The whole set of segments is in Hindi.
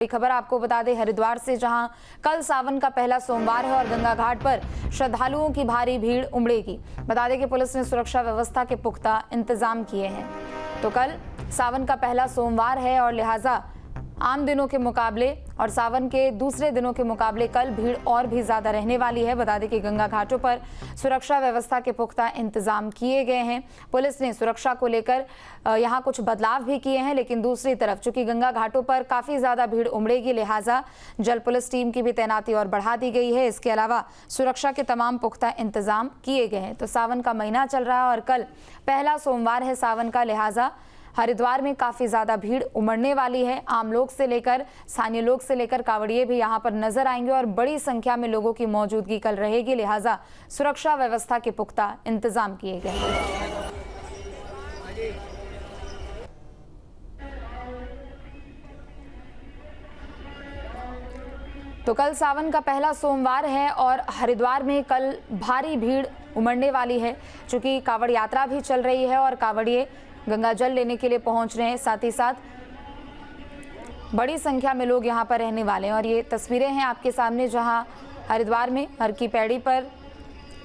खबर आपको बता दें हरिद्वार से, जहां कल सावन का पहला सोमवार है और गंगा घाट पर श्रद्धालुओं की भारी भीड़ उमड़ेगी। बता दें कि पुलिस ने सुरक्षा व्यवस्था के पुख्ता इंतजाम किए हैं। तो कल सावन का पहला सोमवार है और लिहाजा आम दिनों के मुकाबले और सावन के दूसरे दिनों के मुकाबले कल भीड़ और भी ज्यादा रहने वाली है। बता दें कि गंगा घाटों पर सुरक्षा व्यवस्था के पुख्ता इंतजाम किए गए हैं। पुलिस ने सुरक्षा को लेकर यहां कुछ बदलाव भी किए हैं, लेकिन दूसरी तरफ चूंकि गंगा घाटों पर काफी ज्यादा भीड़ उमड़ेगी, लिहाजा जल पुलिस टीम की भी तैनाती और बढ़ा दी गई है। इसके अलावा सुरक्षा के तमाम पुख्ता इंतजाम किए गए हैं। तो सावन का महीना चल रहा है और कल पहला सोमवार है सावन का, लिहाजा हरिद्वार में काफी ज्यादा भीड़ उमड़ने वाली है। आम लोग से लेकर स्थानीय लोग से लेकर कांवड़िए भी यहां पर नजर आएंगे और बड़ी संख्या में लोगों की मौजूदगी कल रहेगी, लिहाजा सुरक्षा व्यवस्था के पुख्ता इंतजाम किए गए हैं। तो कल सावन का पहला सोमवार है और हरिद्वार में कल भारी भीड़ उमड़ने वाली है, चूंकि कांवड़ यात्रा भी चल रही है और कांवड़िए गंगा जल लेने के लिए पहुंच रहे हैं। साथ ही साथ बड़ी संख्या में लोग यहां पर रहने वाले हैं और ये तस्वीरें हैं आपके सामने, जहां हरिद्वार में हर की पैड़ी पर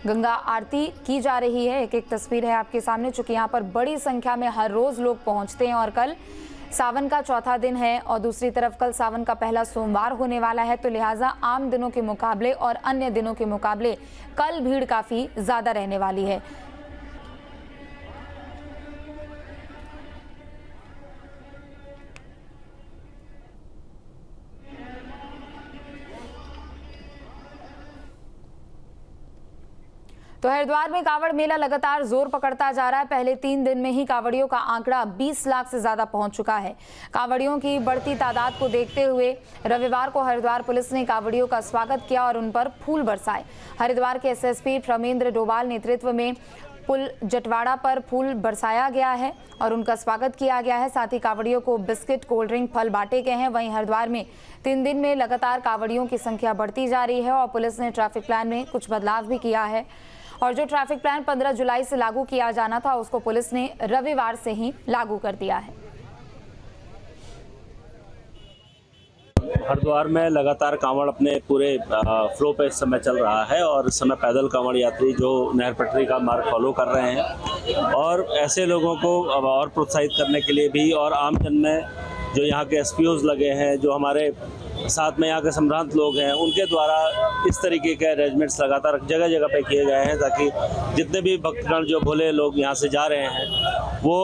गंगा आरती की जा रही है। एक एक तस्वीर है आपके सामने, चूंकि यहां पर बड़ी संख्या में हर रोज लोग पहुंचते हैं और कल सावन का चौथा दिन है और दूसरी तरफ कल सावन का पहला सोमवार होने वाला है। तो लिहाजा आम दिनों के मुकाबले और अन्य दिनों के मुकाबले कल भीड़ काफी ज्यादा रहने वाली है। तो हरिद्वार में कांवड़ मेला लगातार जोर पकड़ता जा रहा है। पहले 3 दिन में ही कांवड़ियों का आंकड़ा 20 लाख से ज्यादा पहुंच चुका है। कांवड़ियों की बढ़ती तादाद को देखते हुए रविवार को हरिद्वार पुलिस ने कांवड़ियों का स्वागत किया और उन पर फूल बरसाए। हरिद्वार के एसएसपी प्रमेंद्र डोभाल नेतृत्व में पुल जटवाड़ा पर फूल बरसाया गया है और उनका स्वागत किया गया है। साथ ही कांवड़ियों को बिस्किट, कोल्ड ड्रिंक, फल बांटे गए हैं। वहीं हरिद्वार में 3 दिन में लगातार कांवड़ियों की संख्या बढ़ती जा रही है और पुलिस ने ट्रैफिक प्लान में कुछ बदलाव भी किया है और जो ट्रैफिक प्लान 15 जुलाई से लागू किया जाना था उसको पुलिस ने रविवार से ही लागू कर दिया है। हरिद्वार में लगातार कांवड़ अपने पूरे फ्लो पे इस समय चल रहा है और इस समय पैदल कांवड़ यात्री जो नहर पटरी का मार्ग फॉलो कर रहे हैं और ऐसे लोगों को और प्रोत्साहित करने के लिए भी और आम जन में जो यहाँ के एसपीओज लगे हैं, जो हमारे साथ में यहाँ के संभ्रांत लोग हैं, उनके द्वारा इस तरीके के अरेंजमेंट्स लगातार जगह जगह पे किए गए हैं ताकि जितने भी भक्तगण जो भोले लोग यहाँ से जा रहे हैं वो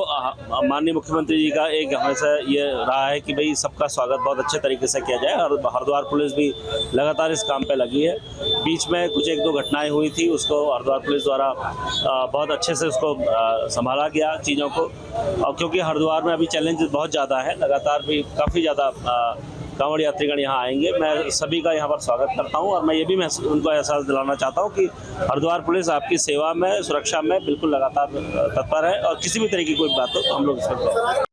माननीय मुख्यमंत्री जी का एक हमेशा ये रहा है कि भाई सबका स्वागत बहुत अच्छे तरीके से किया जाए और हरिद्वार पुलिस भी लगातार इस काम पे लगी है। बीच में कुछ 1-2 घटनाएं हुई थी, उसको हरिद्वार पुलिस द्वारा बहुत अच्छे से उसको संभाला गया चीज़ों को, और क्योंकि हरिद्वार में अभी चैलेंज बहुत ज़्यादा है, लगातार भी काफ़ी ज़्यादा कांवड़ यात्रीगण यहाँ आएंगे। मैं सभी का यहाँ पर स्वागत करता हूँ और मैं ये भी उनको एहसास दिलाना चाहता हूँ कि हरिद्वार पुलिस आपकी सेवा में, सुरक्षा में बिल्कुल लगातार तत्पर है और किसी भी तरह की कोई बात हो तो हम लोग इसमें।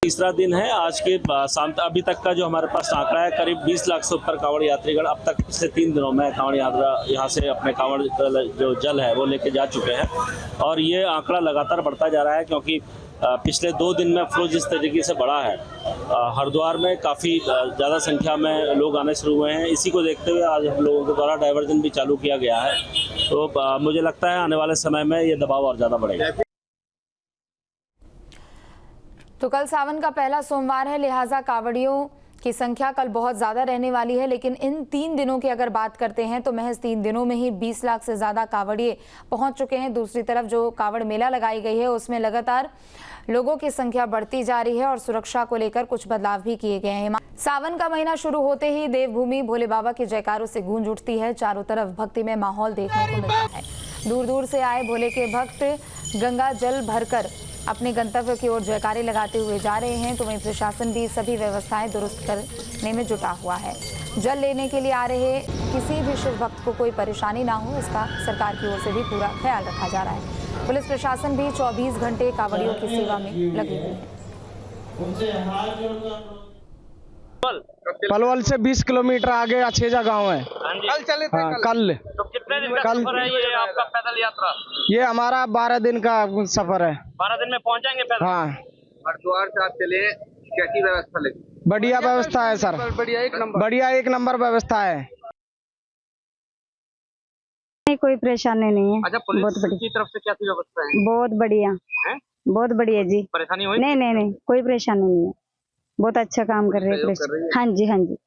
तीसरा दिन है आज के शाम अभी तक का जो हमारे पास आंकड़ा है, करीब 20 लाख से ऊपर कांवड़ यात्रीगण अब तक पिछले 3 दिनों में कांवड़ यात्रा यहाँ से अपने कांवड़ जो जल है वो लेके जा चुके हैं और ये आंकड़ा लगातार बढ़ता जा रहा है क्योंकि पिछले 2 दिन में फ्लो जिस तरीके से बढ़ा है, हरिद्वार में काफ़ी ज़्यादा संख्या में लोग आने शुरू हुए हैं। इसी को देखते हुए आज हम लोगों के द्वारा डाइवर्जन भी चालू किया गया है। तो मुझे लगता है आने वाले समय में ये दबाव और ज़्यादा बढ़ेगा। तो कल सावन का पहला सोमवार है, लिहाजा कांवड़ियों की संख्या कल बहुत ज़्यादा रहने वाली है। लेकिन इन 3 दिनों की अगर बात करते हैं तो महज 3 दिनों में ही 20 लाख से ज़्यादा कांवड़िए पहुंच चुके हैं। दूसरी तरफ जो कांवड़ मेला लगाई गई है उसमें लगातार लोगों की संख्या बढ़ती जा रही है और सुरक्षा को लेकर कुछ बदलाव भी किए गए हैं। सावन का महीना शुरू होते ही देवभूमि भोले बाबा के जयकारों से गूंज उठती है। चारों तरफ भक्तिमय माहौल देखने को मिलता है। दूर दूर से आए भोले के भक्त गंगा जल भरकर अपने गंतव्य की ओर जयकारे लगाते हुए जा रहे हैं। तो वहीं प्रशासन भी सभी व्यवस्थाएं दुरुस्त करने में जुटा हुआ है। जल लेने के लिए आ रहे किसी भी शिव भक्त को कोई परेशानी ना हो, इसका सरकार की ओर से भी पूरा ख्याल रखा जा रहा है। पुलिस प्रशासन भी 24 घंटे कांवड़ियों की सेवा में लगी हुई है। पलवल से 20 किलोमीटर आगे अछेजा गांव है। कल चले थे? हाँ, कल। तो कितने दिन का सफर है ये आपका पैदल यात्रा? ये हमारा 12 दिन का सफर है। 12 दिन में पहुंच जाएंगे पैदल? हाँ। हरिद्वार से आप चले कैसी व्यवस्था लगी? बढ़िया व्यवस्था है सर, बढ़िया एक नंबर व्यवस्था है। नहीं, कोई परेशानी नहीं है। अच्छा, बहुत पुलिस बढ़िया, की तरफ से कैसी व्यवस्था है? बहुत बढ़िया हैं? बहुत बढ़िया जी। परेशानी हुई? नहीं नहीं नहीं, कोई परेशानी नहीं है। बहुत अच्छा काम कर रही है सहयोग पुलिस। कर रही है? हाँ जी हाँ जी।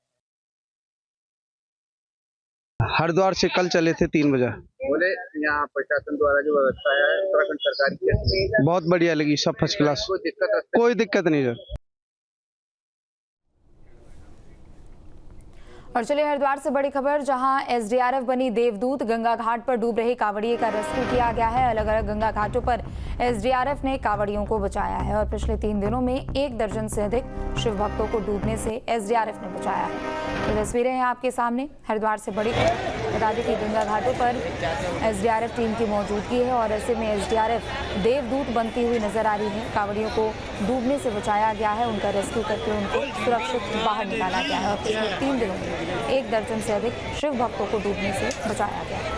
हरिद्वार से कल चले थे 3 बजे। बोले यहाँ प्रशासन द्वारा जो व्यवस्था है उत्तराखंड सरकार की कैसी लगी? बहुत बढ़िया लगी, सब फर्स्ट क्लास, कोई दिक्कत रखते? कोई दिक्कत नहीं सर। और चलिए हरिद्वार से बड़ी खबर, जहां एसडीआरएफ बनी देवदूत। गंगा घाट पर डूब रहे कांवड़िए का रेस्क्यू किया गया है। अलग अलग गंगा घाटों पर एसडीआरएफ ने कांवड़ियों को बचाया है और पिछले 3 दिनों में 1 दर्जन से अधिक शिव भक्तों को डूबने से एसडीआरएफ ने बचाया है। तो तस्वीरें हैं आपके सामने हरिद्वार से बड़ी खबर। बता दें कि गंगा घाटों पर एसडीआरएफ टीम की मौजूदगी है और ऐसे में एसडीआरएफ देवदूत बनती हुई नजर आ रही है। कांवड़ियों को डूबने से बचाया गया है, उनका रेस्क्यू करके उनको सुरक्षित बाहर निकाला गया है और पिछले 3 दिनों में 1 दर्जन से अधिक शिव भक्तों को डूबने से बचाया गया है।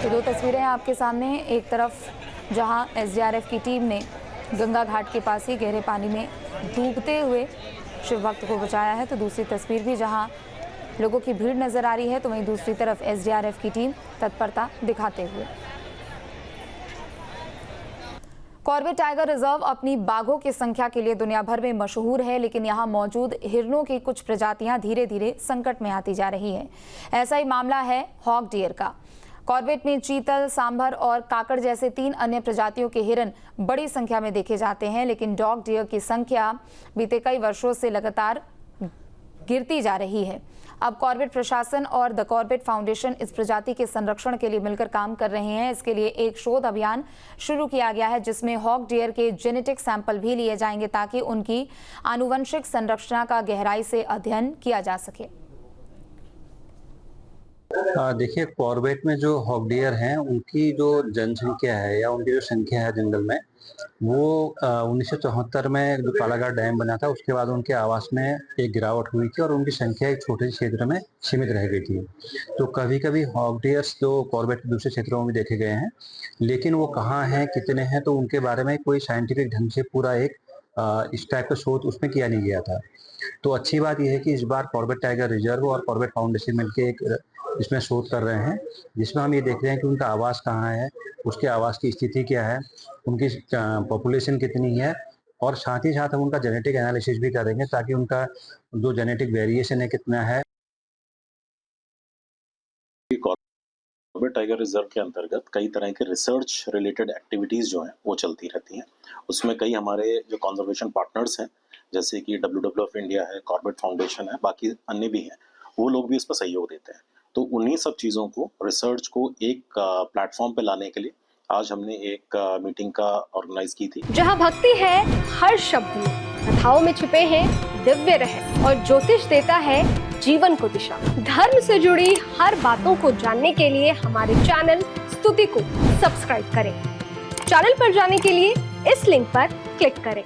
तो 2 तस्वीरें हैं आपके सामने। एक तरफ जहां एसडीआरएफ की टीम ने गंगा घाट के पास ही गहरे पानी में डूबते हुए शिव भक्त को बचाया है, तो दूसरी तस्वीर भी जहां लोगों की भीड़ नजर आ रही है, तो वहीं दूसरी तरफ एसडीआरएफ की टीम तत्परता दिखाते हुए। कॉर्बेट टाइगर रिजर्व अपनी बाघों की संख्या के लिए दुनिया भर में मशहूर है, लेकिन यहाँ मौजूद हिरणों की कुछ प्रजातियां धीरे धीरे संकट में आती जा रही हैं। ऐसा ही मामला है हॉग डियर का। कॉर्बेट में चीतल, सांभर और काकड़ जैसे 3 अन्य प्रजातियों के हिरन बड़ी संख्या में देखे जाते हैं, लेकिन डॉग डियर की संख्या बीते कई वर्षों से लगातार गिरती जा रही है। अब कॉर्बेट प्रशासन और द कॉर्बेट फाउंडेशन इस प्रजाति के संरक्षण के लिए मिलकर काम कर रहे हैं। इसके लिए एक शोध अभियान शुरू किया गया है, जिसमें हॉग डियर के जेनेटिक सैंपल भी लिए जाएंगे ताकि उनकी आनुवंशिक संरचना का गहराई से अध्ययन किया जा सके। देखिए, कॉर्बेट में जो हॉग डियर हैं उनकी जो जनसंख्या है या उनकी जो संख्या है जंगल में, वो 1974 में जो कालाघाट डैम बना था उसके बाद उनके आवास में एक गिरावट हुई थी और उनकी संख्या एक छोटे से क्षेत्र में सीमित रह गई थी। तो कभी कभी हॉग डियर्स जो कॉर्बेट के दूसरे क्षेत्रों में भी देखे गए हैं, लेकिन वो कहाँ हैं, कितने हैं, तो उनके बारे में कोई साइंटिफिक ढंग से पूरा एक इस टाइप का शोध उसमें किया नहीं गया था। तो अच्छी बात यह है कि इस बार कॉर्बेट टाइगर रिजर्व और कॉर्बेट फाउंडेशन मिलकर एक इसमें शोध कर रहे हैं, जिसमें हम ये देख रहे हैं कि उनका आवास कहाँ है, उसके आवास की स्थिति क्या है, उनकी पॉपुलेशन कितनी है, और साथ ही साथ हम उनका जेनेटिक एनालिसिस भी करेंगे ताकि उनका जो जेनेटिक वेरिएशन है कितना है। कॉर्बेट टाइगर रिजर्व के अंतर्गत कई तरह के रिसर्च रिलेटेड एक्टिविटीज़ जो हैं वो चलती रहती हैं। उसमें कई हमारे जो कंजर्वेशन पार्टनर्स हैं, जैसे कि WWF इंडिया है, कॉर्बेट फाउंडेशन है, बाकी अन्य भी हैं, वो लोग भी इस पर सहयोग देते हैं। तो उन्हीं सब चीज़ों को, रिसर्च को एक प्लेटफॉर्म पे लाने के लिए आज हमने एक मीटिंग का ऑर्गेनाइज की थी। जहां भक्ति है हर शब्द में, कथाओं में छिपे हैं दिव्य रहस्य और ज्योतिष देता है जीवन को दिशा। धर्म से जुड़ी हर बातों को जानने के लिए हमारे चैनल स्तुति को सब्सक्राइब करें। चैनल पर जाने के लिए इस लिंक पर क्लिक करें।